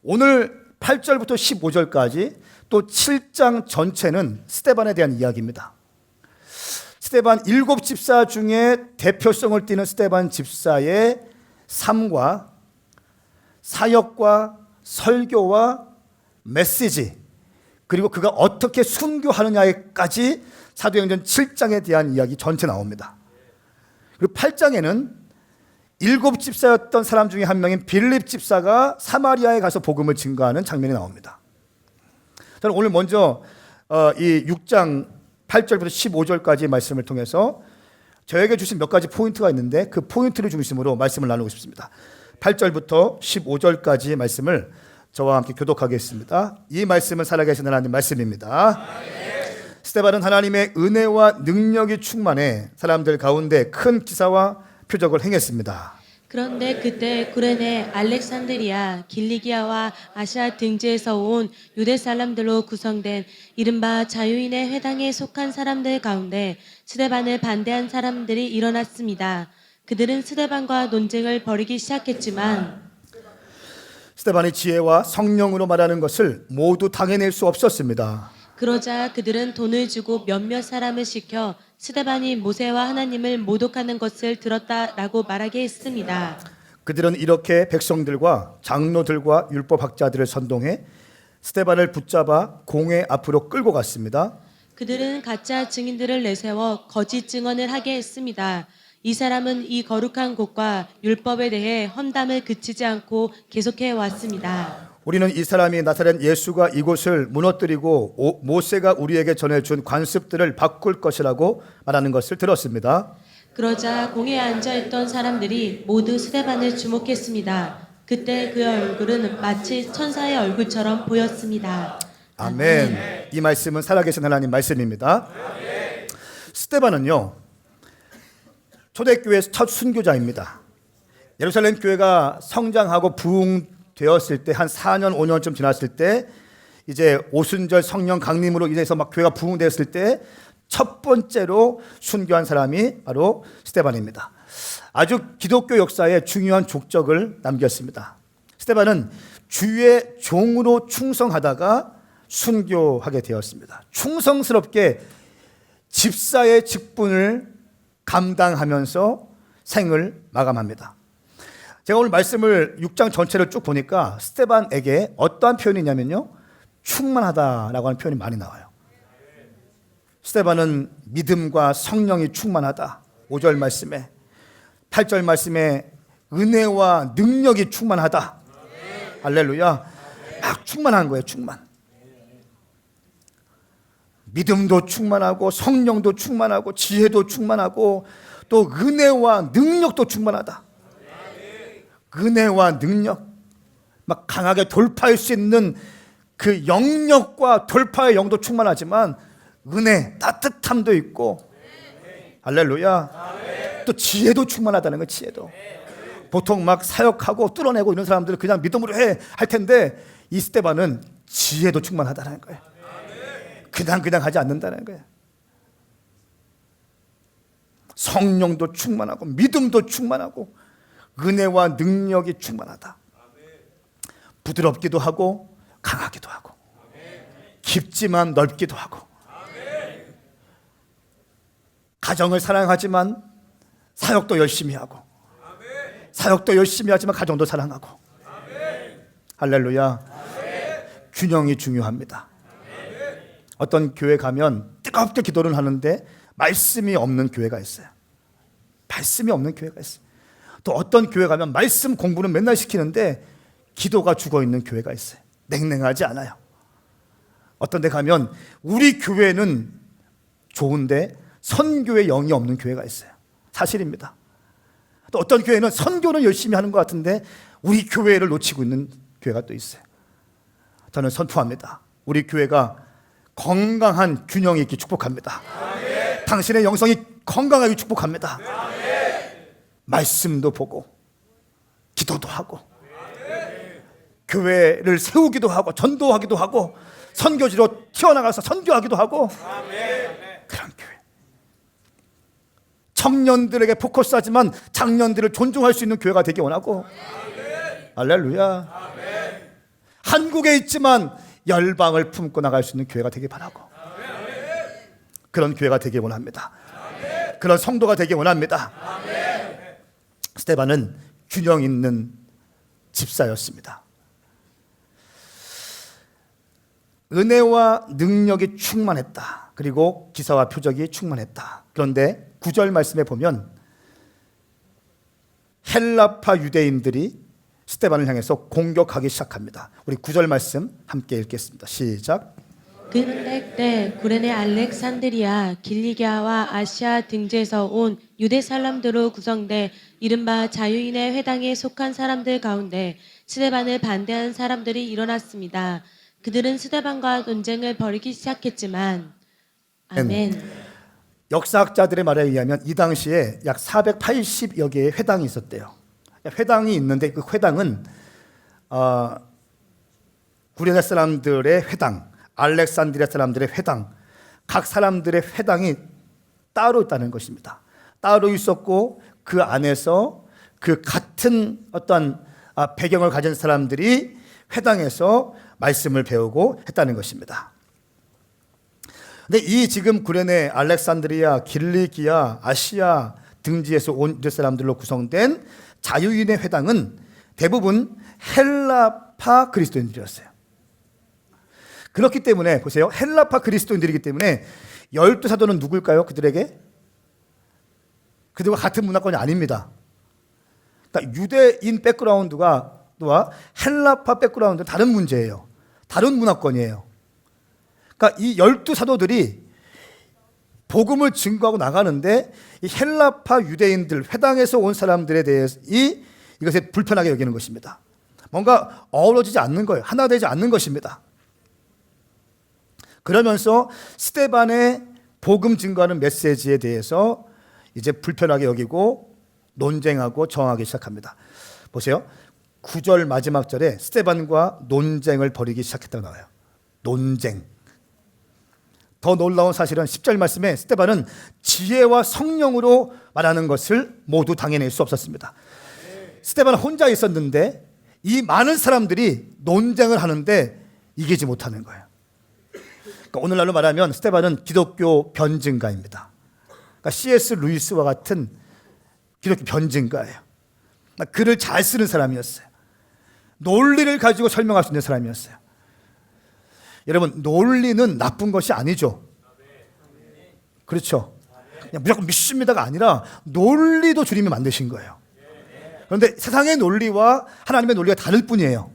오늘 8절부터 15절까지 또 7장 전체는 스데반에 대한 이야기입니다. 스데반 7집사 중에 대표성을 띠는 스데반 집사의 삶과 사역과 설교와 메시지, 그리고 그가 어떻게 순교하느냐에까지 사도행전 7장에 대한 이야기 전체 나옵니다. 그리고 8장에는 7집사였던 사람 중에 한 명인 빌립 집사가 사마리아에 가서 복음을 증거하는 장면이 나옵니다. 저는 오늘 먼저 이 6장 8절부터 15절까지의 말씀을 통해서 저에게 주신 몇 가지 포인트가 있는데 그 포인트를 중심으로 말씀을 나누고 싶습니다. 8절부터 15절까지의 말씀을 저와 함께 교독하겠습니다. 이 말씀은 살아계신 하나님 말씀입니다. 스데반은 하나님의 은혜와 능력이 충만해 사람들 가운데 큰 기사와 표적을 행했습니다. 그런데 그때 구레네, 알렉산드리아, 길리기아와 아시아 등지에서 온 유대 사람들로 구성된 이른바 자유인의 회당에 속한 사람들 가운데 스데반을 반대한 사람들이 일어났습니다. 그들은 스데반과 논쟁을 벌이기 시작했지만 스데반의 지혜와 성령으로 말하는 것을 모두 당해낼 수 없었습니다. 그러자 그들은 돈을 주고 몇몇 사람을 시켜 스데반이 모세와 하나님을 모독하는 것을 들었다라고 말하게 했습니다. 그들은 이렇게 백성들과 장로들과 율법학자들을 선동해 스데반을 붙잡아 공회 앞으로 끌고 갔습니다. 그들은 가짜 증인들을 내세워 거짓 증언을 하게 했습니다. 이 사람은 이 거룩한 곳과 율법에 대해 험담을 그치지 않고 계속해 왔습니다. 우리는 이 사람이 나사렛 예수가 이곳을 무너뜨리고 모세가 우리에게 전해준 관습들을 바꿀 것이라고 말하는 것을 들었습니다. 그러자 공회에 앉아있던 사람들이 모두 스데반을 주목했습니다. 그때 그의 얼굴은 마치 천사의 얼굴처럼 보였습니다. 아멘. 이 말씀은 살아계신 하나님 말씀입니다. 스데반은요, 초대교회 첫 순교자입니다. 예루살렘 교회가 성장하고 부흥되었을 때 한 4년 5년쯤 지났을 때 이제 오순절 성령 강림으로 인해서 막 교회가 부흥되었을 때 첫 번째로 순교한 사람이 바로 스데반입니다. 아주 기독교 역사에 중요한 족적을 남겼습니다. 스데반은 주의 종으로 충성하다가 순교하게 되었습니다. 충성스럽게 집사의 직분을 감당하면서 생을 마감합니다. 제가 오늘 말씀을 6장 전체를 쭉 보니까 스데반에게 어떠한 표현이 있냐면요, 충만하다라고 하는 표현이 많이 나와요. 스데반은 믿음과 성령이 충만하다. 5절 말씀에, 8절 말씀에 은혜와 능력이 충만하다. 할렐루야. 막 충만한 거예요. 충만. 믿음도 충만하고 성령도 충만하고 지혜도 충만하고 또 은혜와 능력도 충만하다. 은혜와 능력, 막 강하게 돌파할 수 있는 그 영역과 돌파의 영도 충만하지만 은혜, 따뜻함도 있고, 할렐루야. 또 지혜도 충만하다는 거예요. 지혜도. 보통 막 사역하고 뚫어내고 이런 사람들은 그냥 믿음으로 해 할 텐데 이 스데반은 지혜도 충만하다는 거예요. 그냥 하지 않는다는 거예요. 성령도 충만하고 믿음도 충만하고 은혜와 능력이 충만하다. 부드럽기도 하고 강하기도 하고 깊지만 넓기도 하고 가정을 사랑하지만 사역도 열심히 하고 사역도 열심히 하지만 가정도 사랑하고 할렐루야. 균형이 중요합니다. 어떤 교회 가면 뜨겁게 기도를 하는데 말씀이 없는 교회가 있어요. 말씀이 없는 교회가 있어요. 또 어떤 교회 가면 말씀 공부는 맨날 시키는데 기도가 죽어있는 교회가 있어요. 냉랭하지 않아요. 어떤 데 가면 우리 교회는 좋은데 선교의 영이 없는 교회가 있어요. 사실입니다. 또 어떤 교회는 선교는 열심히 하는 것 같은데 우리 교회를 놓치고 있는 교회가 또 있어요. 저는 선포합니다. 우리 교회가 건강한 균형이 있기 축복합니다. 아멘. 당신의 영성이 건강하게 축복합니다. 아멘. 말씀도 보고 기도도 하고 교회를 세우기도 하고 전도하기도 하고 선교지로 튀어나가서 선교하기도 하고 그런 교회. 청년들에게 포커스하지만 장년들을 존중할 수 있는 교회가 되기 원하고 할렐루야. 한국에 있지만 열방을 품고 나갈 수 있는 교회가 되길 바라고, 그런 교회가 되길 원합니다. 그런 성도가 되길 원합니다. 스데반은 균형 있는 집사였습니다. 은혜와 능력이 충만했다. 그리고 기사와 표적이 충만했다. 그런데 9절 말씀에 보면 헬라파 유대인들이 스데반을 향해서 공격하기 시작합니다. 우리 9절 말씀 함께 읽겠습니다. 시작. 그런데 그때 구레네 알렉산드리아 길리기아와 아시아 등지에서 온 유대 사람들로 구성돼 이른바 자유인의 회당에 속한 사람들 가운데 스데반을 반대한 사람들이 일어났습니다. 그들은 스데반과 논쟁을 벌이기 시작했지만 아멘. 역사학자들의 말에 의하면 이 당시에 약 480여 개의 회당이 있었대요. 회당이 있는데 그 회당은 구레네 사람들의 회당, 알렉산드리아 사람들의 회당, 각 사람들의 회당이 따로 있다는 것입니다. 따로 있었고 그 안에서 그 같은 어떤 배경을 가진 사람들이 회당에서 말씀을 배우고 했다는 것입니다. 근데 이 지금 구레네, 알렉산드리아, 길리기아, 아시아 등지에서 온 유대 사람들로 구성된 자유인의 회당은 대부분 헬라파 그리스도인들이었어요. 그렇기 때문에 보세요. 헬라파 그리스도인들이기 때문에 12사도는 누굴까요? 그들에게? 그들과 같은 문화권이 아닙니다. 그러니까 유대인 백그라운드가 와 헬라파 백그라운드는 다른 문제예요. 다른 문화권이에요. 그러니까 이 12사도들이 복음을 증거하고 나가는데 이 헬라파 유대인들, 회당에서 온 사람들에 대해서 이것에 불편하게 여기는 것입니다. 뭔가 어우러지지 않는 거예요. 하나 되지 않는 것입니다. 그러면서 스데반의 복음 증거하는 메시지에 대해서 이제 불편하게 여기고 논쟁하고 저항하기 시작합니다. 보세요. 9절 마지막 절에 스데반과 논쟁을 벌이기 시작했다고 나와요. 논쟁. 더 놀라운 사실은 10절 말씀에 스데반은 지혜와 성령으로 말하는 것을 모두 당해낼 수 없었습니다. 스데반은 혼자 있었는데 이 많은 사람들이 논쟁을 하는데 이기지 못하는 거예요. 그러니까 오늘날로 말하면 스데반은 기독교 변증가입니다. 그러니까 C.S. 루이스와 같은 기독교 변증가예요. 글을 잘 쓰는 사람이었어요. 논리를 가지고 설명할 수 있는 사람이었어요. 여러분, 논리는 나쁜 것이 아니죠. 그렇죠. 그냥 무조건 믿습니다가 아니라 논리도 주님이 만드신 거예요. 그런데 세상의 논리와 하나님의 논리가 다를 뿐이에요.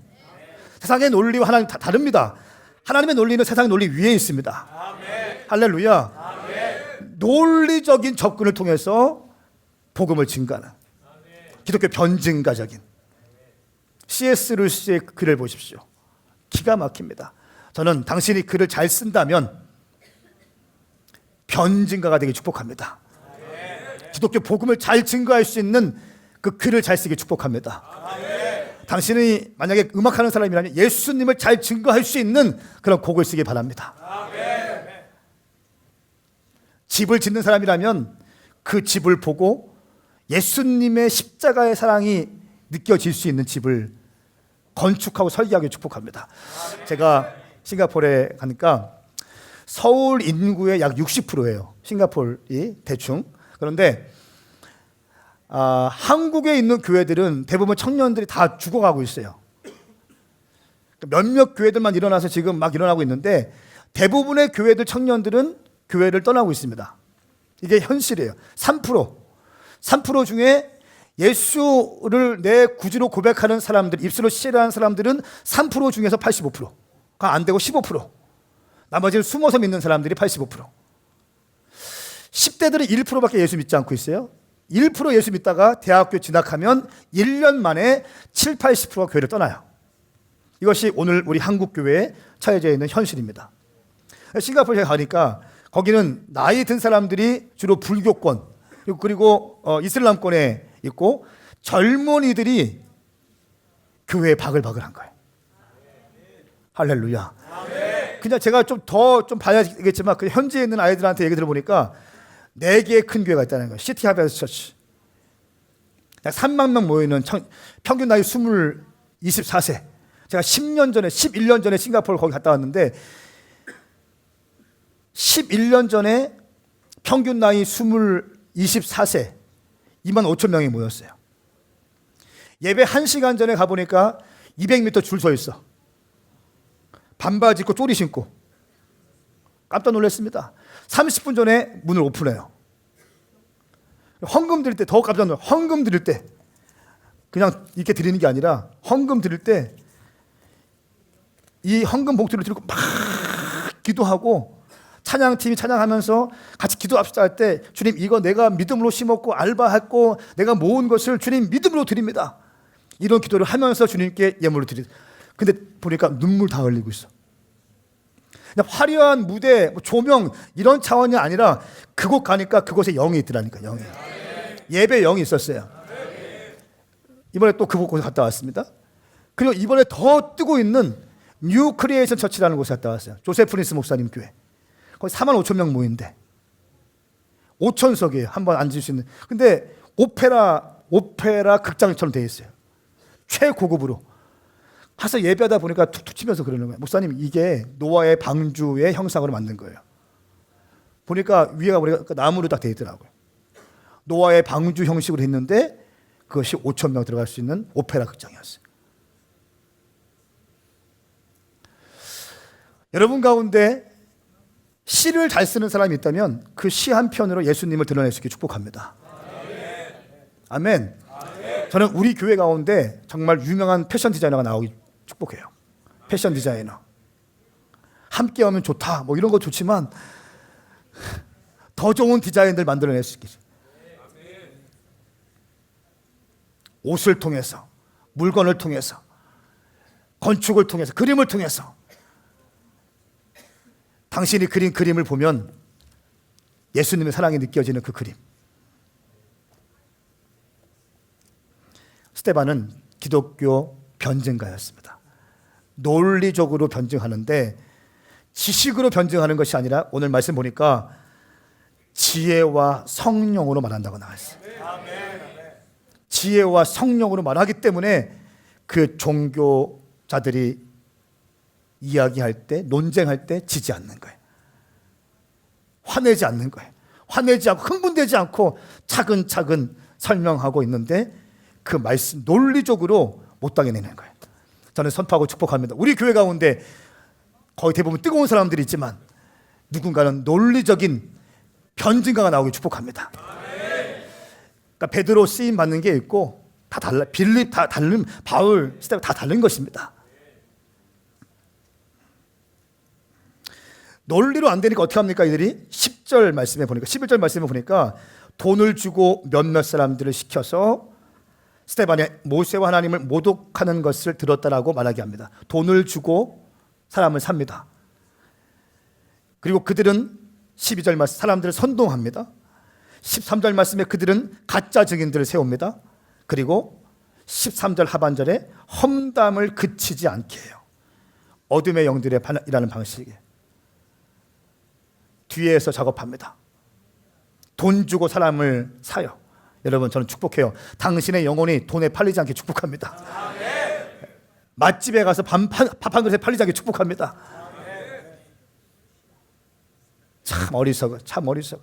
세상의 논리와 하나님 다릅니다. 하나님의 논리는 세상의 논리 위에 있습니다. 할렐루야. 논리적인 접근을 통해서 복음을 증가하는 기독교 변증가적인 C.S. 루이스의 글을 보십시오. 기가 막힙니다. 저는 당신이 글을 잘 쓴다면 변증가가 되기 축복합니다. 기독교 복음을 잘 증거할 수 있는 그 글을 잘 쓰기 축복합니다. 당신이 만약에 음악하는 사람이라면 예수님을 잘 증거할 수 있는 그런 곡을 쓰기 바랍니다. 집을 짓는 사람이라면 그 집을 보고 예수님의 십자가의 사랑이 느껴질 수 있는 집을 건축하고 설계하기 축복합니다. 제가 싱가포르에 가니까 서울 인구의 약 60%예요. 싱가포르이 대충. 그런데 한국에 있는 교회들은 대부분 청년들이 다 죽어가고 있어요. 몇몇 교회들만 일어나서 지금 막 일어나고 있는데 대부분의 교회들 청년들은 교회를 떠나고 있습니다. 이게 현실이에요. 3% 중에 예수를 내 구주로 고백하는 사람들, 입술로 시인하는 사람들은 3% 중에서 85%가 안 되고 15%. 나머지는 숨어서 믿는 사람들이 85%. 10대들은 1%밖에 예수 믿지 않고 있어요. 1% 예수 믿다가 대학교 진학하면 1년 만에 7, 80%가 교회를 떠나요. 이것이 오늘 우리 한국 교회에 처해져 있는 현실입니다. 싱가포르에 가니까 거기는 나이 든 사람들이 주로 불교권 그리고 이슬람권에 있고 젊은이들이 교회에 바글바글한 거예요. 할렐루야. 그냥 제가 좀 더 봐야겠지만 그 현지에 있는 아이들한테 얘기 들어보니까 4개의 큰 교회가 있다는 거예요. 시티 하베스트 처치. 약 3만 명 모이는 평균 나이 24세. 제가 10년 전에 11년 전에 싱가포르 거기 갔다 왔는데 11년 전에 평균 나이 24세 2만 5천 명이 모였어요. 예배 1시간 전에 가보니까 200m 줄 서 있어. 반바지 입고 쪼리 신고. 깜짝 놀랐습니다. 30분 전에 문을 오픈해요. 헌금 드릴 때 더 깜짝 놀라요. 헌금 드릴 때 그냥 이렇게 드리는 게 아니라 헌금 드릴 때 이 헌금 봉투를 들고 막 기도하고 찬양팀이 찬양하면서 같이 기도합시다 할 때 주님 이거 내가 믿음으로 심었고 알바했고 내가 모은 것을 주님 믿음으로 드립니다. 이런 기도를 하면서 주님께 예물을 드리. 근데 보니까 눈물 다 흘리고 있어. 그냥 화려한 무대, 조명 이런 차원이 아니라 그곳 가니까 그곳에 영이 있더라니까. 영이. 예배 영이 있었어요. 이번에 또 그곳 갔다 왔습니다. 그리고 이번에 더 뜨고 있는 뉴 크리에이션 처치라는 곳에 갔다 왔어요. 조세프 프린스 목사님 교회. 거기 4만 5천 명 모인데 5천석이에요. 한번 앉을 수 있는. 근데 오페라 극장처럼 되어 있어요. 최고급으로. 가서 예배하다 보니까 툭툭 치면서 그러는 거예요. 목사님 이게 노아의 방주의 형상으로 만든 거예요. 보니까 위에가 보니까 나무로 딱 되어 있더라고요. 노아의 방주 형식으로 했는데 그것이 5천 명 들어갈 수 있는 오페라 극장이었어요. 여러분 가운데 시를 잘 쓰는 사람이 있다면 그 시 한 편으로 예수님을 드러낼 수 있게 축복합니다. 아멘. 저는 우리 교회 가운데 정말 유명한 패션 디자이너가 나오기 축복해요. 패션 디자이너. 함께 하면 좋다. 뭐 이런 거 좋지만 더 좋은 디자인들 만들어낼 수 있게. 옷을 통해서, 물건을 통해서, 건축을 통해서, 그림을 통해서 당신이 그린 그림을 보면 예수님의 사랑이 느껴지는 그 그림. 스데반은 기독교 변증가였습니다. 논리적으로 변증하는데 지식으로 변증하는 것이 아니라 오늘 말씀 보니까 지혜와 성령으로 말한다고 나와있어요. 지혜와 성령으로 말하기 때문에 그 종교자들이 이야기할 때, 논쟁할 때 지지 않는 거예요. 화내지 않는 거예요. 화내지 않고 흥분되지 않고 차근차근 설명하고 있는데 그 말씀 논리적으로 못 당해내는 거예요. 저는 선포하고 축복합니다. 우리 교회 가운데 거의 대부분 뜨거운 사람들이 있지만 누군가는 논리적인 변증가가 나오길 축복합니다. 그러니까 베드로 쓰임 받는 게 있고 다 달라. 빌립 다 다른, 바울 스테반 다 다른 것입니다. 논리로 안 되니까 어떻게 합니까? 이들이 10절 말씀에 보니까 11절 말씀에 보니까 돈을 주고 몇몇 사람들을 시켜서 스데반이 모세와 하나님을 모독하는 것을 들었다라고 말하게 합니다. 돈을 주고 사람을 삽니다. 그리고 그들은 12절 말씀 사람들을 선동합니다. 13절 말씀에 그들은 가짜 증인들을 세웁니다. 그리고 13절 하반절에 험담을 그치지 않게 해요. 어둠의 영들의 일하는 방식이에요. 뒤에서 작업합니다. 돈 주고 사람을 사요. 여러분 저는 축복해요. 당신의 영혼이 돈에 팔리지 않게 축복합니다. 맛집에 가서 밥 한 그릇에 팔리지 않게 축복합니다. 참 어리석어. 참 어리석어.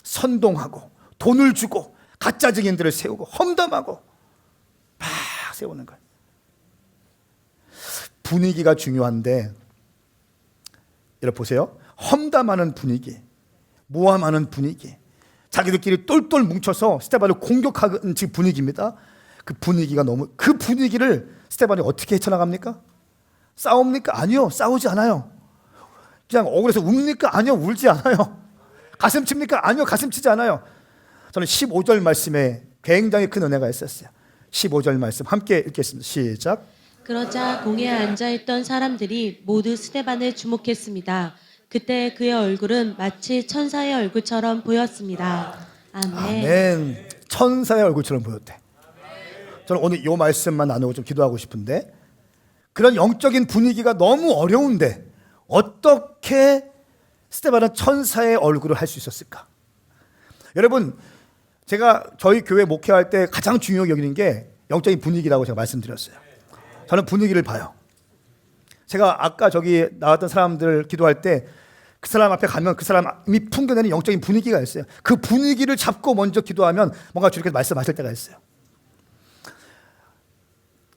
선동하고 돈을 주고 가짜 증인들을 세우고 험담하고 막 세우는 거예요. 분위기가 중요한데 여러분 보세요. 험담하는 분위기, 모함하는 분위기, 자기들끼리 똘똘 뭉쳐서 스데반을 공격하는 지금 분위기입니다. 그 분위기가 너무 그 분위기를 스데반이 어떻게 헤쳐나갑니까? 싸웁니까? 아니요. 싸우지 않아요. 그냥 억울해서 웁니까? 아니요. 울지 않아요. 가슴 칩니까? 아니요. 가슴 치지 않아요. 저는 15절 말씀에 굉장히 큰 은혜가 있었어요. 15절 말씀 함께 읽겠습니다. 시작. 그러자 공회에 앉아있던 사람들이 모두 스데반을 주목했습니다. 그때 그의 얼굴은 마치 천사의 얼굴처럼 보였습니다. 아멘. 아멘. 천사의 얼굴처럼 보였대. 저는 오늘 이 말씀만 나누고 좀 기도하고 싶은데 그런 영적인 분위기가 너무 어려운데 어떻게 스데반은 천사의 얼굴을 할 수 있었을까? 여러분 제가 저희 교회 목회할 때 가장 중요하게 여기는 게 영적인 분위기라고 제가 말씀드렸어요. 저는 분위기를 봐요. 제가 아까 저기 나왔던 사람들 기도할 때 그 사람 앞에 가면 그 사람이 풍겨내는 영적인 분위기가 있어요. 그 분위기를 잡고 먼저 기도하면 뭔가 주님께서 말씀하실 때가 있어요.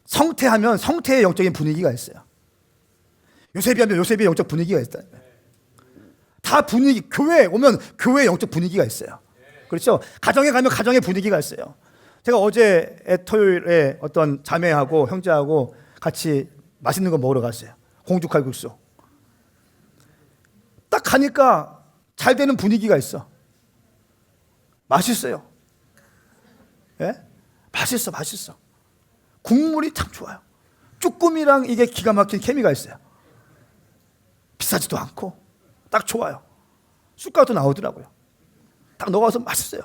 성태하면 성태의 영적인 분위기가 있어요. 요셉이하면 요셉의 영적 분위기가 있다. 다 분위기, 교회에 오면 교회의 영적 분위기가 있어요. 그렇죠? 가정에 가면 가정의 분위기가 있어요. 제가 어제 토요일에 어떤 자매하고 형제하고 같이 맛있는 거 먹으러 갔어요. 홍죽칼국수. 딱 가니까 잘 되는 분위기가 있어. 맛있어요. 예? 맛있어. 국물이 참 좋아요. 쭈꾸미랑 이게 기가 막힌 케미가 있어요. 비싸지도 않고 딱 좋아요. 쑥가도 나오더라고요. 딱 넣어서 맛있어요.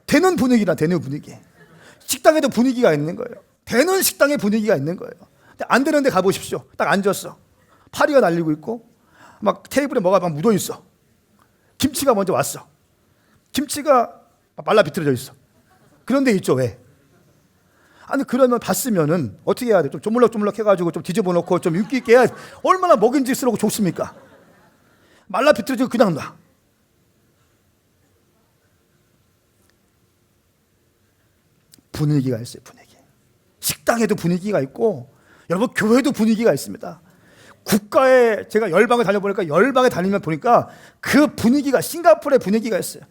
되는 분위기라 되는 분위기. 식당에도 분위기가 있는 거예요. 되는 식당에 분위기가 있는 거예요. 근데 안 되는데 가보십시오. 딱 앉았어. 파리가 날리고 있고 막 테이블에 뭐가 막 묻어 있어. 김치가 먼저 왔어. 김치가 말라 비틀어져 있어. 그런 데 있죠. 왜? 아니 그러면 봤으면은 어떻게 해야 돼? 좀 조물럭조물럭 해가지고 좀 뒤집어 놓고 좀 윤기 있게 해야 얼마나 먹음직스럽고 좋습니까? 말라 비틀어지고 그냥 놔. 분위기가 있어요. 분위기. 식당에도 분위기가 있고 여러분 교회도 분위기가 있습니다. 국가에 제가 열방을 다녀보니까 열방에 다니면 보니까 그 분위기가 싱가포르의 분위기가 있어요.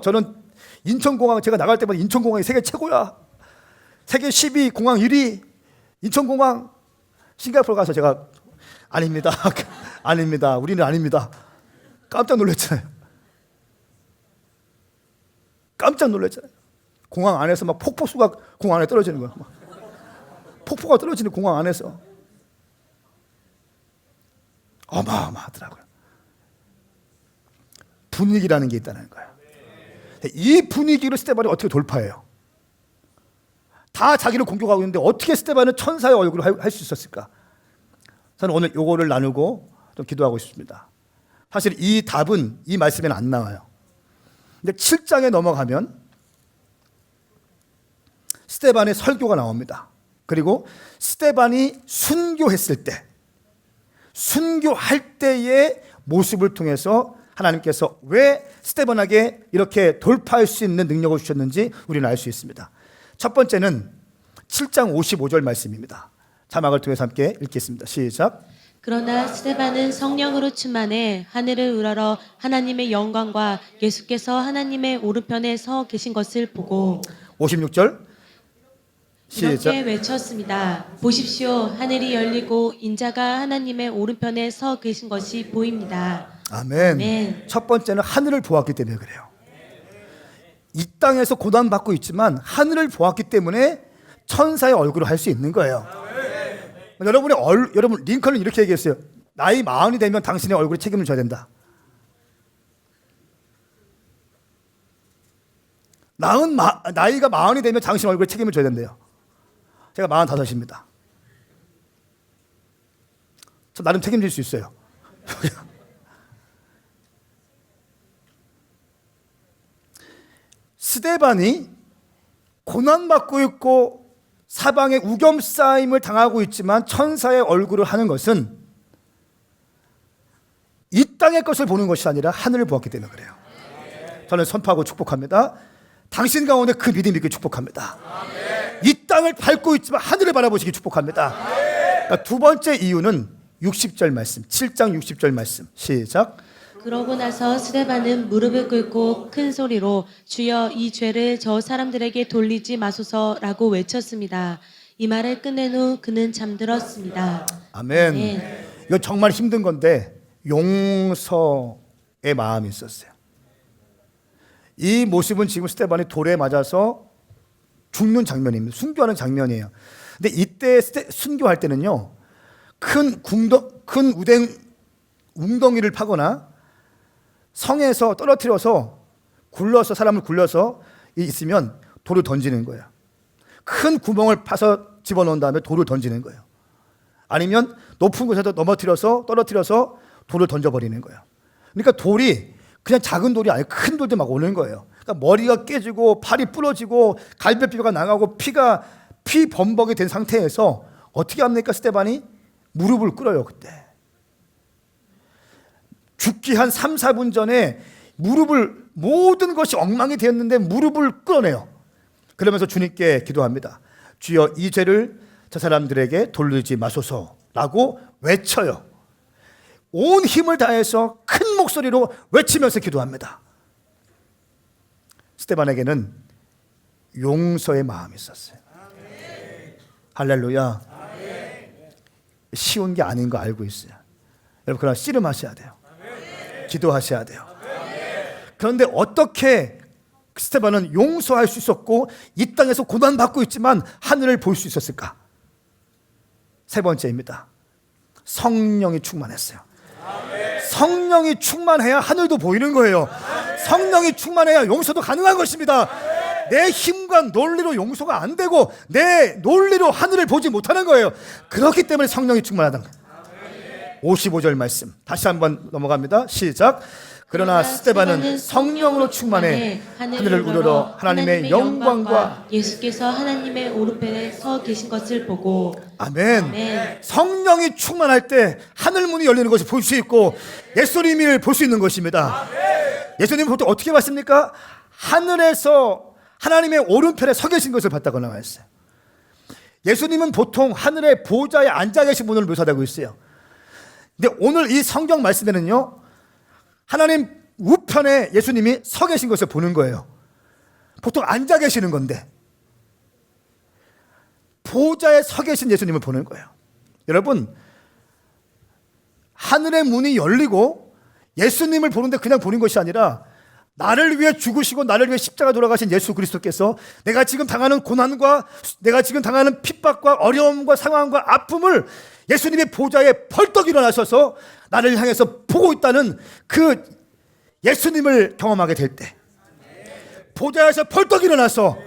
저는 인천공항 제가 나갈 때마다 인천공항이 세계 최고야. 세계 10위 공항 1위 인천공항. 싱가포르 가서 제가 아닙니다. 아닙니다. 우리는 아닙니다. 깜짝 놀랐잖아요. 깜짝 놀랐잖아요. 공항 안에서 막 폭포수가 공항 안에 떨어지는 거야. 막. 폭포가 떨어지는 공항 안에서. 어마어마하더라고요. 분위기라는 게 있다는 거예요. 이 분위기를 스데반이 어떻게 돌파해요? 다 자기를 공격하고 있는데 어떻게 스데반은 천사의 얼굴을 할 수 있었을까? 저는 오늘 요거를 나누고 좀 기도하고 싶습니다. 사실 이 답은 이 말씀에는 안 나와요. 근데 7장에 넘어가면 스데반의 설교가 나옵니다. 그리고 스데반이 순교했을 때, 순교할 때의 모습을 통해서 하나님께서 왜 스데반에게 이렇게 돌파할 수 있는 능력을 주셨는지 우리는 알 수 있습니다. 첫 번째는 7장 55절 말씀입니다. 자막을 통해서 함께 읽겠습니다. 시작. 그러나 스데반은 성령으로 충만해 하늘을 우러러 하나님의 영광과 예수께서 하나님의 오른편에 서 계신 것을 보고 56절 시작. 이렇게 외쳤습니다. 보십시오, 하늘이 열리고 인자가 하나님의 오른편에 서 계신 것이 보입니다. 아멘. 아멘. 첫 번째는 하늘을 보았기 때문에 그래요. 이 땅에서 고난받고 있지만 하늘을 보았기 때문에 천사의 얼굴을 할 수 있는 거예요. 여러분 링컨은 이렇게 얘기했어요. 나이 40이 되면 당신의 얼굴에 책임을 져야 된다. 나이가 40이 되면 당신 얼굴에 책임을 져야 된대요. 제가 45입니다. 저 나름 책임질 수 있어요. 스데반이 고난받고 있고 사방에 우겸싸임을 당하고 있지만 천사의 얼굴을 하는 것은 이 땅의 것을 보는 것이 아니라 하늘을 보았기 때문에 그래요. 저는 선포하고 축복합니다. 당신 가운데 그 믿음이 있게 축복합니다. 이 땅을 밟고 있지만 하늘을 바라보시기 축복합니다. 그러니까 두 번째 이유는 60절 말씀, 7장 60절 말씀 시작. 그러고 나서 스데반은 무릎을 꿇고 큰 소리로 주여 이 죄를 저 사람들에게 돌리지 마소서라고 외쳤습니다. 이 말을 끝낸 후 그는 잠들었습니다. 아멘. 아멘. 이건 정말 힘든 건데 용서의 마음이 있었어요. 이 모습은 지금 스데반이 돌에 맞아서 죽는 장면입니다. 순교하는 장면이에요. 근데 이때 순교할 때는요, 큰 웅덩이를 파거나 성에서 떨어뜨려서 사람을 굴려서 있으면 돌을 던지는 거예요. 큰 구멍을 파서 집어넣은 다음에 돌을 던지는 거예요. 아니면 높은 곳에서 떨어뜨려서 돌을 던져버리는 거예요. 그러니까 돌이 그냥 작은 돌이 아니고 큰 돌도 막 오는 거예요. 그러니까 머리가 깨지고 팔이 부러지고 갈비뼈가 나가고 피 범벅이 된 상태에서 어떻게 합니까? 스데반이 무릎을 꿇어요. 그때 죽기 한 3, 4분 전에 모든 것이 엉망이 되었는데 무릎을 꿇어내요. 그러면서 주님께 기도합니다. 주여, 이 죄를 저 사람들에게 돌리지 마소서라고 외쳐요. 온 힘을 다해서 큰 목소리로 외치면서 기도합니다. 스데반에게는 용서의 마음이 있었어요. 할렐루야. 쉬운 게 아닌 거 알고 있어요. 여러분, 그러나 씨름하셔야 돼요. 기도하셔야 돼요. 그런데 어떻게 스데반은 용서할 수 있었고 이 땅에서 고난받고 있지만 하늘을 볼 수 있었을까? 세 번째입니다. 성령이 충만했어요. 성령이 충만해야 하늘도 보이는 거예요. 성령이 충만해야 용서도 가능한 것입니다. 내 힘과 논리로 용서가 안 되고 내 논리로 하늘을 보지 못하는 거예요. 그렇기 때문에 성령이 충만하다는 거예요. 55절 말씀 다시 한번 넘어갑니다. 시작. 그러나 스데반은 성령으로 충만해 하늘을 우러러 하나님의 영광과 예수께서 하나님의 오른편에 서 계신 것을 보고. 아멘. 아멘. 성령이 충만할 때 하늘 문이 열리는 것을 볼 수 있고 예수님을 볼 수 있는 것입니다. 예수님은 보통 어떻게 봤습니까? 하늘에서 하나님의 오른편에 서 계신 것을 봤다고 나와 있어요. 예수님은 보통 하늘의 보좌에 앉아 계신 분을 묘사하고 있어요. 근데 오늘 이 성경 말씀에는요, 하나님 우편에 예수님이 서 계신 것을 보는 거예요. 보통 앉아 계시는 건데 보좌에 서 계신 예수님을 보는 거예요. 여러분, 하늘의 문이 열리고 예수님을 보는데 그냥 보는 것이 아니라 나를 위해 죽으시고 나를 위해 십자가 돌아가신 예수 그리스도께서 내가 지금 당하는 고난과 내가 지금 당하는 핍박과 어려움과 상황과 아픔을 예수님의 보좌에 벌떡 일어나셔서 나를 향해서 보고 있다는 그 예수님을 경험하게 될 때, 보좌에서 벌떡 일어나서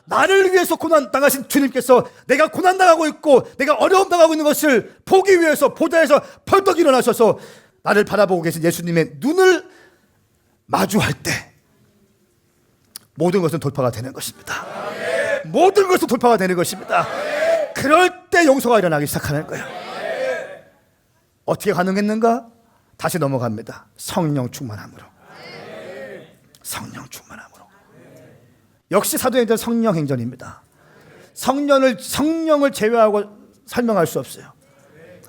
나를 위해서 고난 당하신 주님께서 내가 고난 당하고 있고 내가 어려움 당하고 있는 것을 보기 위해서 보좌에서 벌떡 일어나셔서 나를 바라보고 계신 예수님의 눈을 마주할 때 모든 것은 돌파가 되는 것입니다. 모든 것은 돌파가 되는 것입니다. 그럴 때 용서가 일어나기 시작하는 거예요. 어떻게 가능했는가? 다시 넘어갑니다. 성령 충만함으로. 성령 충만함으로. 역시 사도행전 성령 행전입니다. 성령을 제외하고 설명할 수 없어요.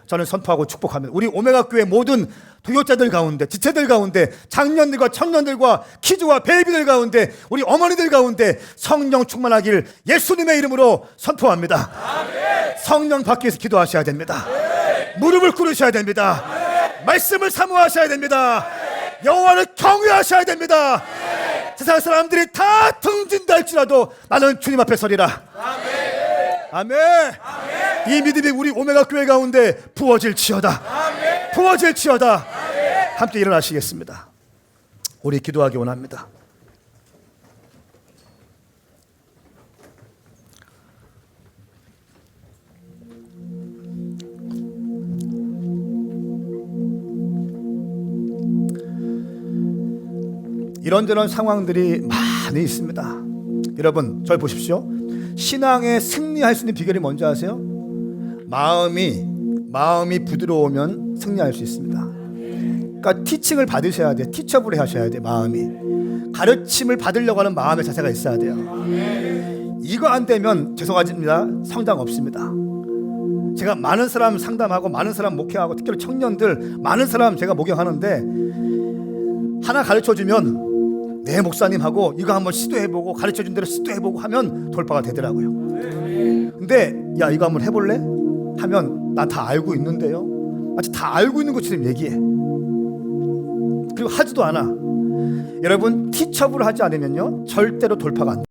저는 선포하고 축복합니다. 우리 오메가 교회 모든 동역자들 가운데, 지체들 가운데, 장년들과 청년들과 키즈와 베이비들 가운데, 우리 어머니들 가운데 성령 충만하길 예수님의 이름으로 선포합니다. 성령 받기 위해서 기도하셔야 됩니다. 무릎을 꿇으셔야 됩니다. 말씀을 사모하셔야 됩니다. 여호와를 경외하셔야 됩니다. 세상 사람들이 다 등진다 할지라도 나는 주님 앞에 서리라. 아멘. 이 믿음이 우리 오메가 교회 가운데 부어질지어다. 부어질지어다. 함께 일어나시겠습니다. 우리 기도하기 원합니다. 이런저런 상황들이 많이 있습니다. 여러분, 저를 보십시오. 신앙에 승리할 수 있는 비결이 뭔지 아세요? 마음이 부드러우면 승리할 수 있습니다. 그러니까 티칭을 받으셔야 돼요. 티처블을 하셔야 돼요. 마음이 가르침을 받으려고 하는 마음의 자세가 있어야 돼요. 이거 안 되면 죄송합니다. 성장 없습니다. 제가 많은 사람 상담하고 많은 사람 목회하고 특히 청년들 많은 사람 제가 목욕하는데 하나 가르쳐주면 내 목사님하고 이거 한번 시도해보고 가르쳐준 대로 시도해보고 하면 돌파가 되더라고요. 근데 야 이거 한번 해볼래? 하면 나 다 알고 있는데요. 마치 다 알고 있는 것처럼 얘기해. 그리고 하지도 않아. 여러분 티처블을 하지 않으면요 절대로 돌파가 안 돼요.